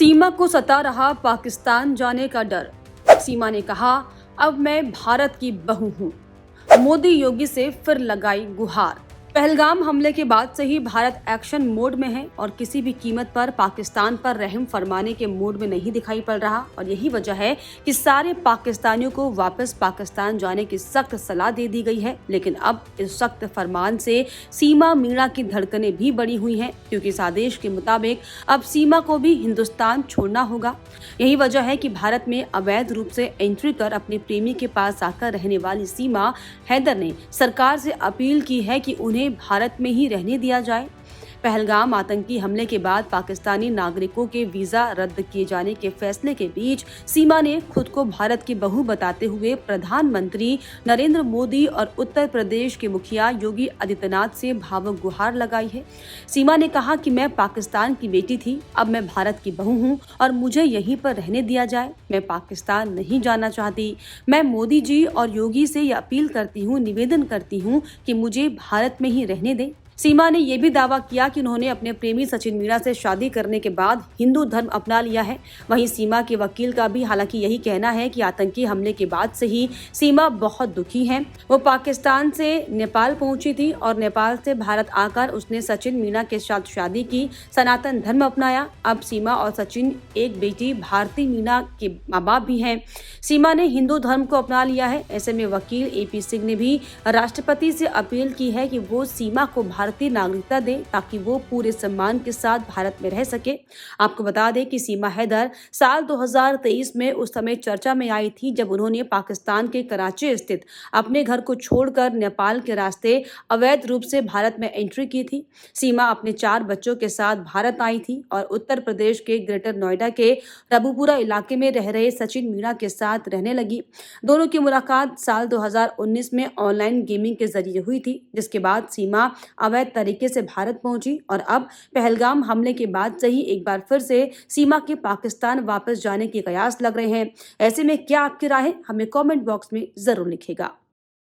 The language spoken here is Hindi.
सीमा को सता रहा पाकिस्तान जाने का डर। सीमा ने कहा, अब मैं भारत की बहू हूं। मोदी योगी से फिर लगाई गुहार। पहलगाम हमले के बाद से ही भारत एक्शन मोड में है और किसी भी कीमत पर पाकिस्तान पर रहम फरमाने के मूड में नहीं दिखाई पड़ रहा। और यही वजह है कि सारे पाकिस्तानियों को वापस पाकिस्तान जाने की सख्त सलाह दे दी गई है। लेकिन अब इस सख्त फरमान से सीमा मीणा की धड़कनें भी बढ़ी हुई हैं, क्योंकि इस आदेश के मुताबिक अब सीमा को भी हिंदुस्तान छोड़ना होगा। यही वजह है कि भारत में अवैध रूप से एंट्री कर अपने प्रेमी के पास आकर रहने वाली सीमा हैदर ने सरकार से अपील की है कि उन्हें भारत में ही रहने दिया जाए। पहलगाम आतंकी हमले के बाद पाकिस्तानी नागरिकों के वीजा रद्द किए जाने के फैसले के बीच सीमा ने खुद को भारत की बहू बताते हुए प्रधानमंत्री नरेंद्र मोदी और उत्तर प्रदेश के मुखिया योगी आदित्यनाथ से भावुक गुहार लगाई है। सीमा ने कहा कि मैं पाकिस्तान की बेटी थी, अब मैं भारत की बहू हूं और मुझे यहीं पर रहने दिया जाए। मैं पाकिस्तान नहीं जाना चाहती। मैं मोदी जी और योगी से यह अपील करती हूँ, निवेदन करती हूँ कि मुझे भारत में ही रहने दें। सीमा ने यह भी दावा किया कि उन्होंने अपने प्रेमी सचिन मीणा से शादी करने के बाद हिंदू धर्म अपना लिया है। वहीं सीमा के वकील का भी हालांकि यही कहना है कि आतंकी हमले के बाद से ही सीमा बहुत दुखी हैं। वो पाकिस्तान से नेपाल पहुंची थी और नेपाल से भारत आकर उसने सचिन मीणा के साथ शादी की, सनातन धर्म अपनाया। अब सीमा और सचिन एक बेटी भारती मीणा के माँ बाप भी हैं। सीमा ने हिंदू धर्म को अपना लिया है। ऐसे में वकील AP सिंह ने भी राष्ट्रपति से अपील की है कि वो सीमा को भारतीय नागरिकता दे ताकि वो पूरे सम्मान के साथ भारत में रह सके। आपको बता दें कि सीमा हैदर साल 2023 में उस समय चर्चा में आई थी जब उन्होंने पाकिस्तान के कराची स्थित अपने घर को छोड़कर नेपाल के रास्ते अवैध रूप से भारत में एंट्री की थी। सीमा अपने 4 बच्चों के साथ भारत आई थी और उत्तर प्रदेश के ग्रेटर नोएडा के रबुपुरा इलाके में रह रहे सचिन मीणा के साथ रहने लगी। दोनों की मुलाकात साल 2019 में ऑनलाइन गेमिंग के जरिए हुई थी, जिसके बाद सीमा अवैध तरीके से भारत पहुंची और अब पहलगाम हमले के बाद से ही एक बार फिर से सीमा के पाकिस्तान वापस जाने के कयास लग रहे हैं। ऐसे में क्या आपकी राय है, हमें कमेंट बॉक्स में जरूर लिखिएगा।